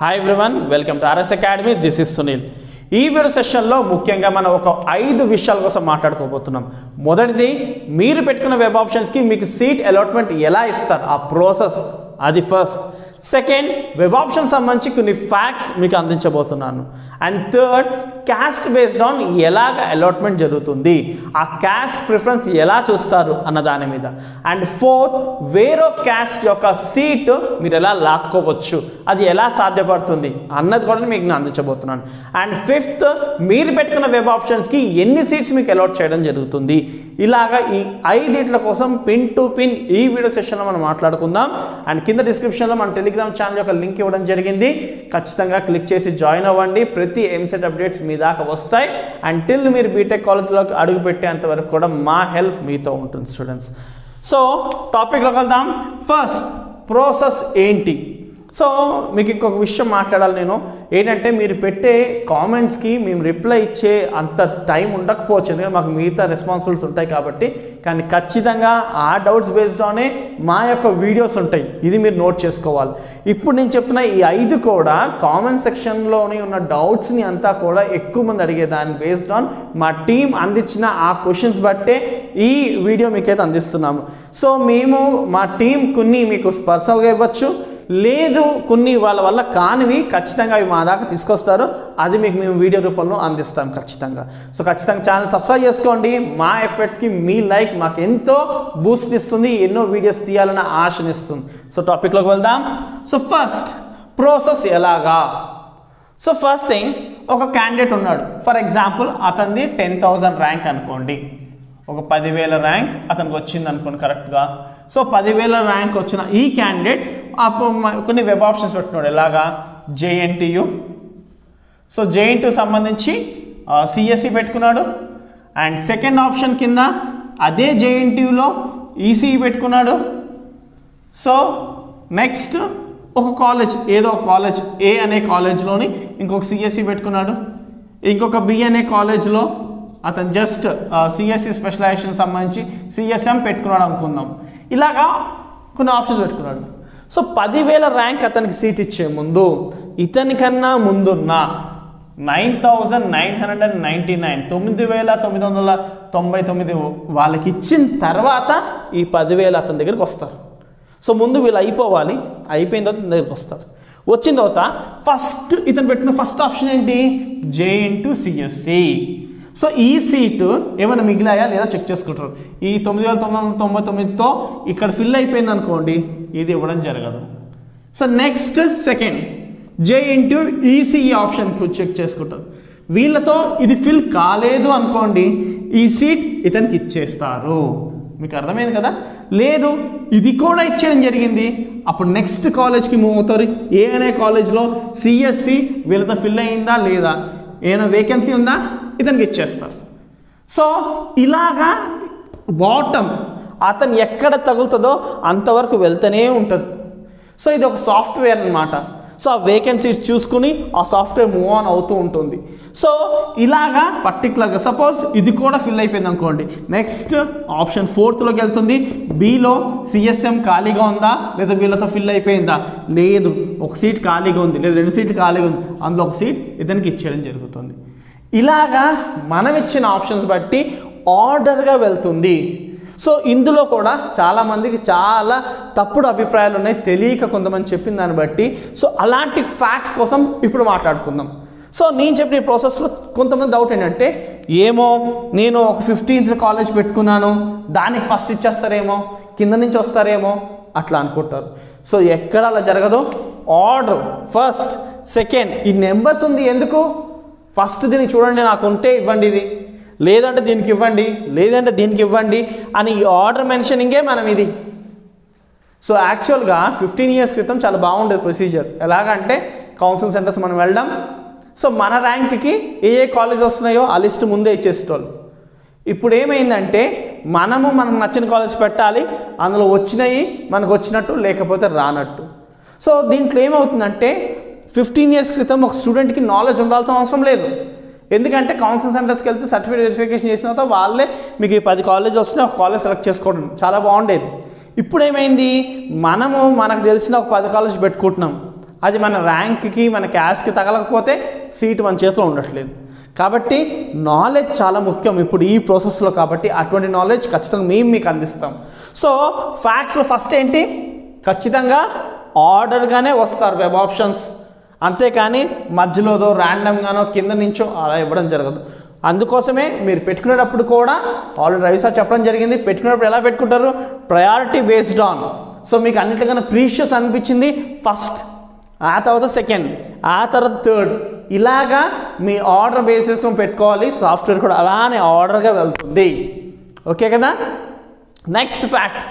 Hi everyone, welcome to RS academy. This is Sunil. ఈ video సెషన్లో ముఖ్యంగా మనం ఒక 5 విషయాల కోసం మాట్లాడుకోబోతున్నాం. మొదటిది, మీరు పెట్టుకున్న వెబ్ ఆప్షన్స్కి మీకు సీట్ అలాట్మెంట్ ఎలా ఇస్తారు, ఆ ప్రాసెస్, అది ఫస్ట్. సెకండ్, వెబ్ ఆప్షన్ సంబంధించి కొన్ని ఫ్యాక్ట్స్ మీకు అందించబోతున్నాను. And third, caste based on ఎలాగ అలాట్మెంట్ జరుగుతుంది, ఆ క్యాస్ట్ ప్రిఫరెన్స్ ఎలా చూస్తారు అన్న దాని మీద. అండ్ ఫోర్త్, వేరే క్యాస్ట్ యొక్క సీట్ మీరు ఎలా లాక్కోవచ్చు, అది ఎలా సాధ్యపడుతుంది అన్నది కూడా మీకు నేను అందించబోతున్నాను. అండ్ ఫిఫ్త్, మీరు పెట్టుకున్న వెబ్ ఆప్షన్స్కి ఎన్ని సీట్స్ మీకు అలాట్ చేయడం జరుగుతుంది. ఇలాగా ఈ 5 కోసం పిన్ టు పిన్ ఈ వీడియో సెషన్లో మనం మాట్లాడుకుందాం. అండ్ కింద డిస్క్రిప్షన్లో మన టెలిగ్రామ్ ఛానల్ యొక్క లింక్ ఇవ్వడం జరిగింది. ఖచ్చితంగా క్లిక్ చేసి జాయిన్ అవ్వండి. ప్రతి ఎంసెట్ అప్డేట్స్ మీ దాకా వస్తాయి. అంటిల్ మీరు బీటెక్ కాలేజ్లోకి అడుగు పెట్టేంత వరకు కూడా మా హెల్ప్ మీతో ఉంటుంది స్టూడెంట్స్. సో టాపిక్లోకి వెళ్దాం. ఫస్ట్, ప్రాసెస్ ఏంటి? సో మీకు ఇంకొక విషయం మాట్లాడాలి నేను. ఏంటంటే మీరు పెట్టే కామెంట్స్కి మేము రిప్లై ఇచ్చే అంత టైం ఉండకపోవచ్చు, ఎందుకంటే మాకు మిగతా రెస్పాన్సిబిలిటీస్ ఉంటాయి కాబట్టి. కానీ ఖచ్చితంగా ఆ డౌట్స్ బేస్డ్లోనే మా యొక్క వీడియోస్ ఉంటాయి, ఇది మీరు నోట్ చేసుకోవాలి. ఇప్పుడు నేను చెప్తున్న ఈ 5 కూడా కామెంట్ సెక్షన్లోనే ఉన్న డౌట్స్ని అంతా కూడా ఎక్కువ మంది అడిగేదాన్ని బేస్డ్ ఆన్ మా టీం అందించిన ఆ క్వశ్చన్స్ బట్టే ఈ వీడియో మీకైతే అందిస్తున్నాము. సో మేము మా టీం కొన్ని మీకు పర్సనల్గా ఇవ్వచ్చు, లేదు కొన్ని వాళ్ళ వల్ల కానివి ఖచ్చితంగా అవి మా దాకా తీసుకొస్తారు, అది మీకు మేము వీడియో రూపంలో అందిస్తాం ఖచ్చితంగా. సో ఖచ్చితంగా ఛానల్ సబ్స్క్రైబ్ చేసుకోండి. మా ఎఫర్ట్స్కి మీ లైక్ మాకు ఎంతో బూస్ట్ ఇస్తుంది, ఎన్నో వీడియోస్ తీయాలన్న ఆశనిస్తుంది. సో టాపిక్లోకి వెళ్దాం. సో ఫస్ట్, ప్రాసెస్ ఎలాగా? సో ఫస్ట్ థింగ్, ఒక క్యాండిడేట్ ఉన్నాడు. ఫర్ ఎగ్జాంపుల్ అతనిది 10,000 ర్యాంక్ అనుకోండి, ఒక 10,000 ర్యాంక్ అతనికి వచ్చింది అనుకోండి కరెక్ట్గా. సో 10,000 ర్యాంక్ వచ్చిన ఈ క్యాండిడేట్ కొన్ని వెబ్ ఆప్షన్స్ పెట్టుకున్నాడు. ఎలాగా? జేఎన్టీయు. సో జేఎన్టీయు సంబంధించి సిఎస్సి పెట్టుకున్నాడు. అండ్ సెకండ్ ఆప్షన్ కింద అదే జేఎన్టీయులో ఈసీఈ పెట్టుకున్నాడు. సో నెక్స్ట్ ఒక కాలేజ్, ఏదో ఒక కాలేజ్, ఏ అనే కాలేజ్లోని ఇంకొక సిఎస్సి పెట్టుకున్నాడు. ఇంకొక బి అనే కాలేజ్లో అతను జస్ట్ సిఎస్సి స్పెషలైజేషన్ సంబంధించి సిఎస్ఎం పెట్టుకున్నాడు అనుకుందాం. ఇలాగా కొన్ని ఆప్షన్స్ పెట్టుకున్నాడు. సో 10,000 ర్యాంక్ అతనికి సీట్ ఇచ్చే ముందు ఇతనికన్నా ముందున్న 9,999 9,999 వాళ్ళకి ఇచ్చిన తర్వాత ఈ 10,000 అతని దగ్గరికి వస్తారు. సో ముందు వీళ్ళు అయిపోవాలి, అయిపోయిన తర్వాత ఇతని దగ్గరికి వస్తారు. వచ్చిన తర్వాత ఫస్ట్ ఇతను పెట్టిన ఫస్ట్ ఆప్షన్ ఏంటి? జేఎన్టీయు. సో ఈ సీటు ఏమైనా మిగిలాయా లేదా చెక్ చేసుకుంటారు. ఈ 9,999తో ఇక్కడ ఫిల్ అయిపోయింది అనుకోండి, ఇది ఇవ్వడం జరగదు. So next second, JNTU ECE option check చేసుకుంటారు. వీళ్ళతో ఇది ఫిల్ కాలేదు అనుకోండి, ఈ సీట్ ఇతనికి ఇచ్చేస్తారు. మీకు అర్థమైంది కదా? లేదు ఇది కూడా ఇచ్చేయడం జరిగింది, అప్పుడు నెక్స్ట్ కాలేజ్కి మూవ్ అవుతారు. ఏ అనే కాలేజ్లో సిఎస్సి వీళ్ళతో ఫిల్ అయిందా లేదా, ఏమైనా వేకెన్సీ ఉందా, ఇతనికి ఇచ్చేస్తారు. సో ఇలాగా బాటమ్ అతను ఎక్కడ తగులుతుందో అంతవరకు వెళ్తూనే ఉంటుంది. సో ఇది ఒక సాఫ్ట్వేర్ అన్నమాట. సో ఆ వేకెన్సీస్ చూసుకుని ఆ సాఫ్ట్వేర్ మూవ్ ఆన్ అవుతూ ఉంటుంది. సో ఇలాగా పర్టికులర్గా సపోజ్ ఇది కూడా ఫిల్ అయిపోయింది అనుకోండి, నెక్స్ట్ ఆప్షన్ 4థ్లోకి వెళ్తుంది. బిలో సిఎస్ఎం ఖాళీగా ఉందా లేదా వీళ్ళతో ఫిల్ అయిపోయిందా, లేదు ఒక సీట్ ఖాళీగా ఉంది, లేదా 2 సీట్లు ఖాళీగా ఉంది, అందులో ఒక సీట్ ఇతనికి ఇచ్చేయడం జరుగుతుంది. ఇలాగా మనం ఇచ్చిన ఆప్షన్స్ బట్టి ఆర్డర్గా వెళ్తుంది. సో ఇందులో కూడా చాలామందికి చాలా తప్పుడు అభిప్రాయాలు ఉన్నాయి, తెలియక కొంతమంది చెప్పిన దాన్ని బట్టి. సో అలాంటి ఫ్యాక్ట్స్ కోసం ఇప్పుడు మాట్లాడుకుందాం. సో నేను చెప్పిన ఈ ప్రాసెస్లో కొంతమంది డౌట్ ఏంటంటే, ఏమో నేను ఒక 15th కాలేజ్ పెట్టుకున్నాను, దానికి ఫస్ట్ ఇచ్చేస్తారేమో, కింద నుంచి వస్తారేమో అట్లా అనుకుంటారు. సో ఎక్కడ అలా జరగదు. ఆర్డర్ ఫస్ట్, సెకండ్, ఈ నెంబర్స్ ఉంది ఎందుకు? ఫస్ట్ దీనికి చూడండి, నాకు ఉంటే ఇవ్వండి, ఇది లేదంటే దీనికి ఇవ్వండి, లేదంటే దీనికి ఇవ్వండి అని ఈ ఆర్డర్ మెన్షనింగే మనం ఇది. సో యాక్చువల్గా 15 years క్రితం చాలా బాగుండేది ప్రొసీజర్. ఎలాగంటే కౌన్సిలింగ్ సెంటర్స్ మనం వెళ్ళడం, సో మన ర్యాంక్కి ఏ కాలేజ్ వస్తున్నాయో ఆ లిస్ట్ ముందే ఇచ్చేసేటోళ్ళు. ఇప్పుడు ఏమైందంటే మనకు నచ్చిన కాలేజ్ పెట్టాలి, అందులో వచ్చినాయి మనకు వచ్చినట్టు, లేకపోతే రానట్టు. సో దీంట్లో ఏమవుతుందంటే 15 years క్రితం ఒక స్టూడెంట్కి నాలెడ్జ్ ఉండాల్సిన అవసరం లేదు. ఎందుకంటే కౌన్సిలింగ్ సెంటర్స్కి వెళ్తే సర్టిఫికేట్ వెరిఫికేషన్ చేసిన తర్వాత వాళ్ళే మీకు 10 కాలేజ్ వస్తున్నాయి, ఒక కాలేజ్ సెలెక్ట్ చేసుకోవడం చాలా బాగుండేది. ఇప్పుడు ఏమైంది, మనకు తెలిసిన ఒక 10 కాలేజ్ పెట్టుకుంటున్నాం, అది మన ర్యాంక్కి మన క్యాస్ట్కి తగలకపోతే సీట్ మన చేతిలో ఉండట్లేదు. కాబట్టి నాలెడ్జ్ చాలా ముఖ్యం ఇప్పుడు ఈ ప్రాసెస్లో. కాబట్టి అటువంటి నాలెడ్జ్ ఖచ్చితంగా మేము మీకు అందిస్తాం. సో ఫ్యాక్ట్స్లో ఫస్ట్ ఏంటి, ఖచ్చితంగా ఆర్డర్గానే వస్తారు వెబ్ ఆప్షన్స్, అంతేకాని మధ్యలోదో ర్యాండమ్గానో కింద నుంచో అలా ఇవ్వడం జరగదు. అందుకోసమే మీరు పెట్టుకునేటప్పుడు కూడా ఆల్రెడీ రవి సార్ చెప్పడం జరిగింది, పెట్టుకునేటప్పుడు ఎలా పెట్టుకుంటారు, ప్రయారిటీ బేస్డ్ ఆన్. సో మీకు అన్నిటికన్నా ప్రీషియస్ అనిపించింది ఫస్ట్, ఆ తర్వాత సెకండ్, ఆ తర్వాత థర్డ్, ఇలాగా మీ ఆర్డర్ బేస్ చేసుకొని పెట్టుకోవాలి. సాఫ్ట్వేర్ కూడా అలానే ఆర్డర్గా వెళ్తుంది. ఓకే కదా. నెక్స్ట్ ఫ్యాక్ట్,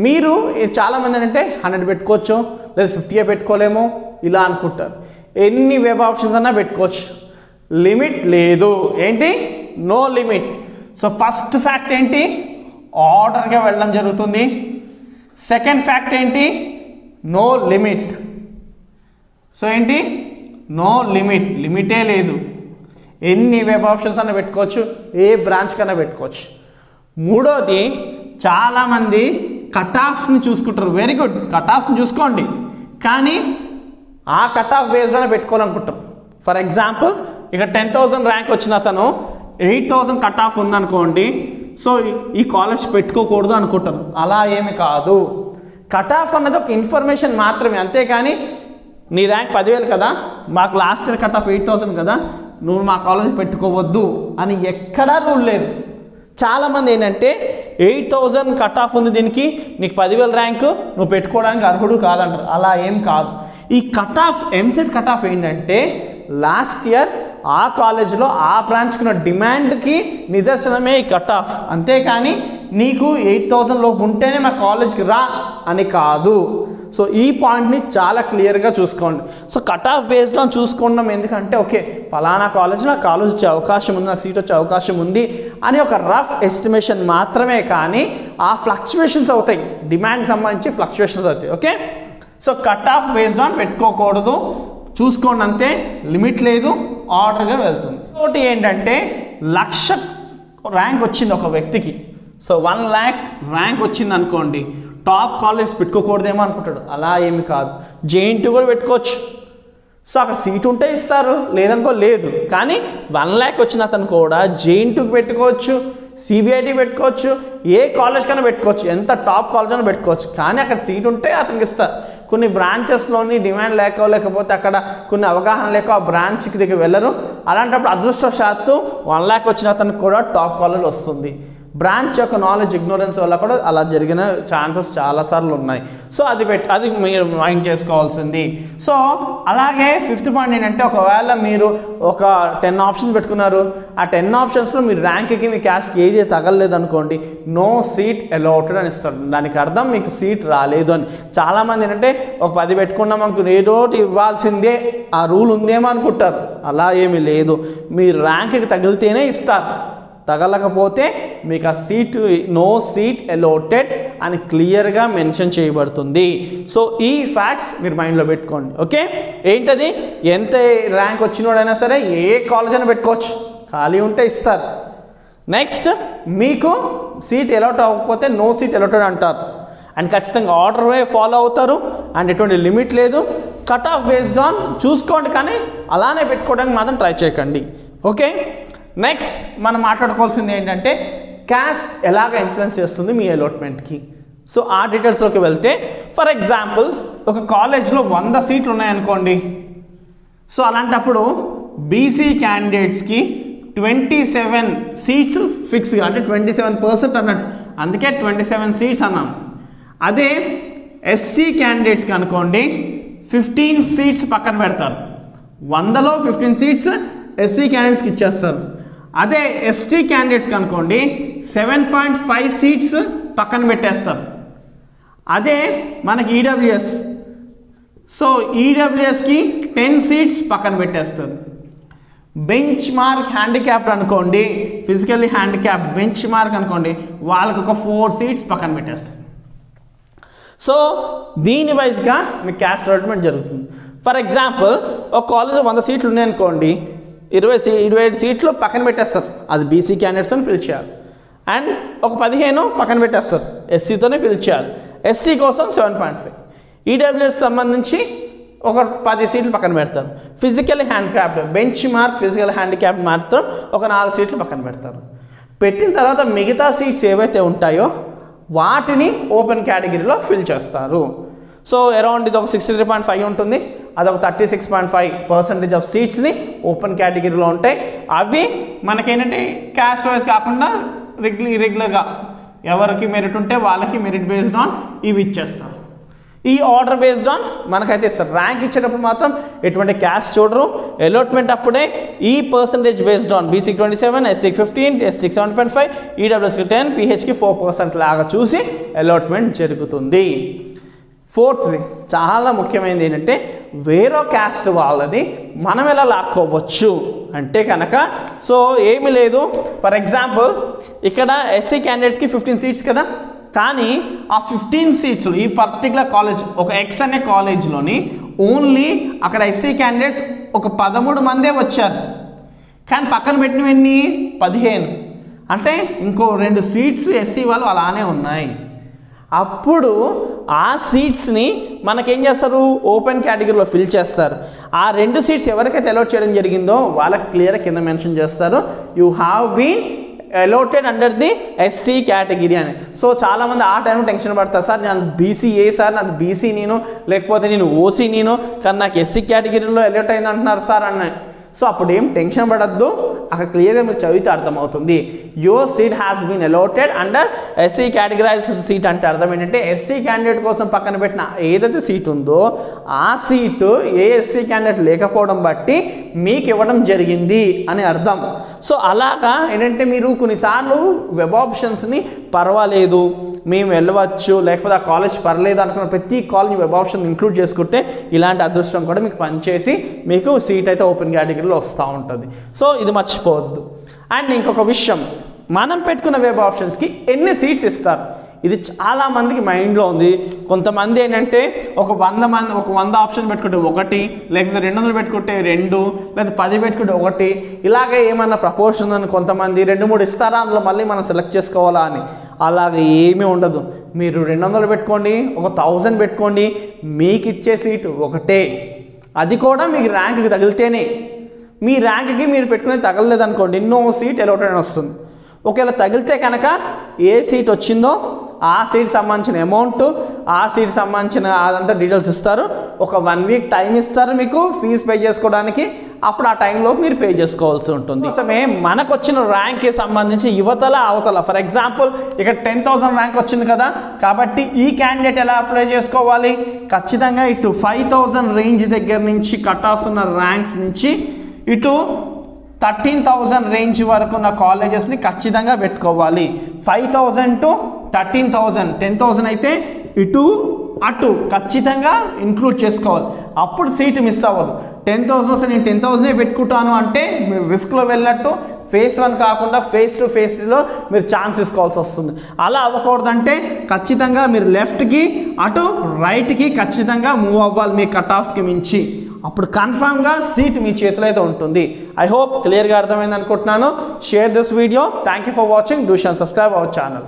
మీరు చాలామంది అంటే 100 పెట్టుకోవచ్చు లేదా 50 పెట్టుకోలేము ఇలా అనుకుంటారు. ఎన్ని వెబ్ ఆప్షన్స్ అన్నా పెట్టుకోవచ్చు, లిమిట్ లేదు. ఏంటి, no limit. So first fact ఏంటి, ఆర్డర్గా వెళ్ళడం జరుగుతుంది. సెకండ్ ఫ్యాక్ట్ ఏంటి, నో లిమిట్. సో ఏంటి, నో లిమిట్, లిమిటే లేదు. ఎన్ని వెబ్ ఆప్షన్స్ అన్నా పెట్టుకోవచ్చు, ఏ బ్రాంచ్ కన్నా పెట్టుకోవచ్చు. మూడోది, చాలామంది కట్ ఆఫ్స్ని చూసుకుంటారు. వెరీ గుడ్, కట్ ఆఫ్స్ని చూసుకోండి, కానీ ఆ కట్ ఆఫ్ బేస్డ్నే పెట్టుకోవాలనుకుంటారు. ఫర్ ఎగ్జాంపుల్ ఇక 10,000 ర్యాంక్ వచ్చిన అతను 8,000 కట్ ఆఫ్ ఉందనుకోండి, సో ఈ కాలేజ్ పెట్టుకోకూడదు అనుకుంటారు. అలా ఏమి కాదు. కట్ ఆఫ్ అన్నది ఒక ఇన్ఫర్మేషన్ మాత్రమే, అంతేకాని నీ ర్యాంక్ 10,000 కదా, మాకు లాస్ట్ ఇయర్ కట్ ఆఫ్ 8,000 కదా, నువ్వు మా కాలేజ్ పెట్టుకోవద్దు అని ఎక్కడా రూల్ లేదు. చాలామంది ఏంటంటే 8,000 కట్ ఆఫ్ ఉంది, దీనికి నీకు 10,000 ర్యాంకు, నువ్వు పెట్టుకోవడానికి అర్హుడు కాదంటారు. అలా ఏం కాదు. ఈ cut off EAMCET cut off ఏంటంటే లాస్ట్ ఇయర్ ఆ కాలేజ్లో ఆ బ్రాంచ్కి ఉన్న డిమాండ్కి నిదర్శనమే ఈ కట్ ఆఫ్, అంతేకాని నీకు 8,000 లోపు ఉంటేనే మా కాలేజ్కి రా అని కాదు. సో ఈ పాయింట్ని చాలా క్లియర్గా చూసుకోండి. So cut off based on చూసుకోవడం ఎందుకంటే, ఓకే పలానా కాలేజ్లో నాకు కాలేజ్ వచ్చే అవకాశం ఉంది, నాకు సీట్ వచ్చే అవకాశం ఉంది అని ఒక రఫ్ ఎస్టిమేషన్ మాత్రమే, కానీ ఆ ఫ్లక్చువేషన్స్ అవుతాయి, డిమాండ్కి సంబంధించి ఫ్లక్చువేషన్స్ అవుతాయి. Okay, so cut off based on పెట్టుకోకూడదు, చూసుకోండి అంతే, లిమిట్ లేదు, ఆర్డర్గా వెళ్తుంది. ఇంకోటి ఏంటంటే 1,00,000 ర్యాంక్ వచ్చింది ఒక వ్యక్తికి, సో 1 lakh ర్యాంక్ వచ్చింది అనుకోండి, టాప్ కాలేజ్ పెట్టుకోకూడదేమో అనుకుంటాడు. అలా ఏమి కాదు, JNT కూడా పెట్టుకోవచ్చు. సో అక్కడ సీట్ ఉంటే ఇస్తారు, లేదనుకో లేదు. కానీ 1 lakh వచ్చిన అతను కూడా JNTకి పెట్టుకోవచ్చు, CBIT పెట్టుకోవచ్చు, ఏ కాలేజ్ కన్నా పెట్టుకోవచ్చు, ఎంత టాప్ కాలేజ్ అయినా పెట్టుకోవచ్చు. కానీ అక్కడ సీట్ ఉంటే అతనికి ఇస్తారు. కొన్ని బ్రాంచెస్లోని డిమాండ్ లేకపోతే అక్కడ కొన్ని అవగాహన లేక ఆ బ్రాంచ్కి దగ్గర వెళ్ళరు. అలాంటప్పుడు అదృష్టవశాత్తు 1 lakh వచ్చిన అతనికి కూడా టాప్ కాలేజ్ వస్తుంది. బ్రాంచ్ యొక్క నాలెడ్జ్ ఇగ్నోరెన్స్ వల్ల కూడా అలా జరిగిన ఛాన్సెస్ చాలాసార్లు ఉన్నాయి. సో అది మీరు మైండ్ చేసుకోవాల్సింది. సో అలాగే 5th పాయింట్ ఏంటంటే, ఒకవేళ మీరు ఒక 10 ఆప్షన్స్ పెట్టుకున్నారు, ఆ 10 ఆప్షన్స్లో మీ ర్యాంక్కి మీ క్యాస్ట్కి ఏది తగలలేదు అనుకోండి, నో సీట్ అలౌటెడ్ అని ఇస్తాడు. దానికి అర్థం మీకు సీట్ రాలేదు అని. చాలామంది ఏంటంటే ఒక 10 పెట్టుకున్నాం అనుకుని ఏదో ఇవ్వాల్సిందే, ఆ రూల్ ఉందేమో అనుకుంటారు. అలా ఏమీ లేదు, మీ ర్యాంక్కి తగిలితేనే ఇస్తారు, తగలకపోతే మీకు ఆ సీటు నో సీట్ అలౌటెడ్ అని క్లియర్గా మెన్షన్ చేయబడుతుంది. సో ఈ ఫ్యాక్ట్స్ మీరు మైండ్లో పెట్టుకోండి. ఓకే, ఏంటది, ఎంత ర్యాంక్ వచ్చినోడైనా సరే ఏ కాలేజ్ అయినా పెట్టుకోవచ్చు, ఖాళీ ఉంటే ఇస్తారు. నెక్స్ట్, మీకు సీట్ అలౌట్ అవ్వకపోతే నో సీట్ అలౌటెడ్ అంటారు. అండ్ ఖచ్చితంగా ఆర్డర్ ఫాలో అవుతారు, అండ్ ఎటువంటి లిమిట్ లేదు. కట్ ఆఫ్ బేస్డ్ ఆన్ చూసుకోండి, కానీ అలానే పెట్టుకోవడానికి మాత్రం ట్రై చేయకండి. ఓకే, నెక్స్ట్ మనం మాట్లాడుకోవాల్సింది ఏంటంటే, క్యాస్ట్ ఎలాగ ఇన్ఫ్లుయెన్స్ చేస్తుంది మీ అలాట్మెంట్కి. సో ఆ డీటెయిల్స్లోకి వెళ్తే, ఫర్ ఎగ్జాంపుల్ ఒక కాలేజ్లో 100 సీట్లు ఉన్నాయనుకోండి. సో అలాంటప్పుడు బీసీ క్యాండిడేట్స్కి 27 సీట్స్ ఫిక్స్గా, అంటే 27% అన్నట్టు, అందుకే 27 సీట్స్ అన్నాం. అదే ఎస్సీ క్యాండిడేట్స్కి అనుకోండి 15 సీట్స్ పక్కన పెడతారు. 100లో 15 సీట్స్ ఎస్సీ క్యాండిడేట్స్కి ఇచ్చేస్తారు. అదే ఎస్టీ క్యాండిడేట్స్కి అనుకోండి 7.5 సీట్స్ పక్కన పెట్టేస్తారు. అదే మనకి ఈడబ్ల్యూఎస్, సో ఈడబ్ల్యూఎస్కి 10 సీట్స్ పక్కన పెట్టేస్తారు. బెంచ్ మార్క్ హ్యాండిక్యాప్డ్ అనుకోండి, ఫిజికల్లీ హ్యాండిక్యాప్ బెంచ్ మార్క్ అనుకోండి, వాళ్ళకి ఒక 4 సీట్స్ పక్కన పెట్టేస్తారు. సో దీని వైజ్గా మీ క్యాస్ట్ అలాట్మెంట్ జరుగుతుంది. ఫర్ ఎగ్జాంపుల్ ఒక కాలేజ్ 100 సీట్లు ఉన్నాయనుకోండి, 25 సీట్లు పక్కన పెట్టేస్తారు, అది బీసీ క్యాండిడేట్స్ అని ఫిల్ చేయాలి. అండ్ ఒక 15 పక్కన పెట్టేస్తారు, ఎస్సీతోనే ఫిల్ చేయాలి. ఎస్టీ కోసం 7.5, ఈడబ్ల్యూఎస్ సంబంధించి ఒక 10 సీట్లు పక్కన పెడతారు. Physical handicapped bench mark physical handicapped మాత్రం ఒక 4 సీట్లు పక్కన పెడతారు. పెట్టిన తర్వాత మిగతా సీట్స్ ఏవైతే ఉంటాయో వాటిని ఓపెన్ కేటగిరీలో ఫిల్ చేస్తారు. సో అరౌండ్ ఇది ఒక 63.5 ఉంటుంది, అదొక 36.5% ఆఫ్ సీట్స్ని ఓపెన్ కేటగిరీలో ఉంటాయి. అవి మనకేంటంటే క్యాస్ట్ వైజ్ కాకుండా రెగ్యులర్గా ఎవరికి మెరిట్ ఉంటే వాళ్ళకి మెరిట్ బేస్డ్ ఆన్ ఇవి ఇచ్చేస్తారు. ఈ ఆర్డర్ బేస్డ్ ఆన్ మనకైతే ఇస్తారు. ర్యాంక్ ఇచ్చేటప్పుడు మాత్రం ఎటువంటి క్యాస్ట్ చూడరు. అలాట్మెంట్ అప్పుడే ఈ పర్సంటేజ్ బేస్డ్ ఆన్ బీసీకి 27, ఎస్సీకి 15, ఎస్టీకి 7.5, ఈడబ్ల్యూఎస్కి 10, పీహెచ్కి 4% లాగా చూసి అలాట్మెంట్ జరుగుతుంది. ఫోర్త్ది చాలా ముఖ్యమైనది ఏంటంటే వేరే క్యాస్ట్ వాళ్ళది మనం ఎలా లాక్కోవచ్చు అంటే కనుక సో ఏమీ లేదు. ఫర్ ఎగ్జాంపుల్ ఇక్కడ ఎస్సీ క్యాండిడేట్స్కి 15 సీట్స్ కదా, కానీ ఆ 15 సీట్స్ ఈ పర్టికులర్ కాలేజ్ ఒక ఎక్స్ అనే కాలేజ్లోని ఓన్లీ అక్కడ ఎస్సీ క్యాండిడేట్స్ ఒక 13 మందే వచ్చారు, కానీ పక్కన పెట్టినవన్నీ 15, అంటే ఇంకో 2 సీట్స్ ఎస్సీ వాళ్ళు అలానే ఉన్నాయి. అప్పుడు ఆ సీట్స్ని మనకేం చేస్తారు, ఓపెన్ కేటగిరీలో ఫిల్ చేస్తారు. ఆ 2 సీట్స్ ఎవరికైతే అలాట్ చేయడం జరిగిందో వాళ్ళకి క్లియర్గా కింద మెన్షన్ చేస్తారు, you have been allotted under the SC category అని. సో చాలామంది ఆ టైంలో టెన్షన్ పడతారు, సార్ నేను బీసీఏ సార్, నాకు బీసీ నేను, లేకపోతే నేను ఓసీ నేను, కానీ నాకు ఎస్సీ కేటగిరీలో అలాట్ అయింది అంటున్నారు సార్ అన్న. సో అప్పుడు ఏం టెన్షన్ పడద్దు, అక్కడ క్లియర్గా మీరు చదివితే అర్థమవుతుంది. Your seat has been allotted under SC categorized seat అంటే అర్థం ఏంటంటే ఎస్సీ క్యాండిడేట్ కోసం పక్కన పెట్టిన ఏదైతే సీట్ ఉందో ఆ సీటు ఏ ఎస్సీ క్యాండిడేట్ లేకపోవడం బట్టి మీకు ఇవ్వడం జరిగింది అని అర్థం. సో అలాగా ఏంటంటే మీరు కొన్నిసార్లు వెబ్ ఆప్షన్స్ని పర్వాలేదు మేము వెళ్ళవచ్చు, లేకపోతే ఆ కాలేజ్ పర్లేదు అనుకున్న ప్రతి కాలేజ్ వెబ్ ఆప్షన్ ఇంక్లూడ్ చేసుకుంటే ఇలాంటి అదృష్టం కూడా మీకు పనిచేసి మీకు సీట్ అయితే ఓపెన్ కేటగిరీలో వస్తూ ఉంటుంది. సో ఇది మర్చిపోవద్దు. అండ్ ఇంకొక విషయం, మనం పెట్టుకున్న వెబ్ ఆప్షన్స్కి ఎన్ని సీట్స్ ఇస్తారు ఇది చాలామందికి మైండ్లో ఉంది. కొంతమంది ఏంటంటే ఒక 100 ఆప్షన్ పెట్టుకుంటే 1, లేకపోతే 200 పెట్టుకుంటే 2, లేదా 10 పెట్టుకుంటే 1, ఇలాగే ఏమన్నా ప్రపోర్షన్ ఉందని కొంతమంది 2-3 ఇస్తారా అందులో మళ్ళీ మనం సెలెక్ట్ చేసుకోవాలా అని. అలాగే ఏమీ ఉండదు. మీరు 200 పెట్టుకోండి, ఒక 1000 పెట్టుకోండి, మీకు ఇచ్చే సీటు ఒకటే. అది కూడా మీకు ర్యాంక్కి తగిలితేనే. మీ ర్యాంక్కి మీరు పెట్టుకునే తగలలేదనుకోండి ఎన్నో సీట్ అలాటెడ్ వస్తుంది. ఒకవేళ తగిలితే కనుక ఏ సీట్ వచ్చిందో ఆ సీట్ సంబంధించిన అమౌంట్, ఆ సీట్ సంబంధించిన అదంతా డీటెయిల్స్ ఇస్తారు. ఒక 1 వీక్ టైం ఇస్తారు మీకు ఫీజు పే చేసుకోవడానికి. అప్పుడు ఆ టైంలో మీరు పే చేసుకోవాల్సి ఉంటుంది. కోసమే మనకు వచ్చిన ర్యాంక్కి సంబంధించి యువతల అవతల ఫర్ ఎగ్జాంపుల్ ఇక్కడ 10,000 ర్యాంక్ వచ్చింది కదా, కాబట్టి ఈ క్యాండిడేట్ ఎలా అప్లై చేసుకోవాలి, ఖచ్చితంగా ఇటు 5,000 రేంజ్ దగ్గర నుంచి కట్ ఆఫ్ ఉన్న ర్యాంక్స్ నుంచి ఇటు 13,000 రేంజ్ వరకు ఉన్న కాలేజెస్ని ఖచ్చితంగా పెట్టుకోవాలి. 5,000 to 13,000, 10,000 అయితే ఇటు అటు ఖచ్చితంగా ఇంక్లూడ్ చేసుకోవాలి. అప్పుడు సీటు మిస్ అవ్వదు. 10,000 వస్తే నేను 10,000 పెట్టుకుంటాను అంటే మీరు రిస్క్లో వెళ్ళినట్టు. ఫేజ్ 1 కాకుండా ఫేజ్ 2, ఫేజ్ 3లో మీరు ఛాన్స్ తీసుకోవాల్సి వస్తుంది. అలా అవ్వకూడదంటే ఖచ్చితంగా మీరు లెఫ్ట్కి అటు రైట్కి ఖచ్చితంగా మూవ్ అవ్వాలి మీ కట్ ఆఫ్స్కి మించి. అప్పుడు కన్ఫామ్గా సీట్ మీ చేతిలో అయితే ఉంటుంది. ఐ హోప్ క్లియర్గా అర్థమైంది అనుకుంటున్నాను. Share this video. Thank you for watching. Do shall subscribe our channel.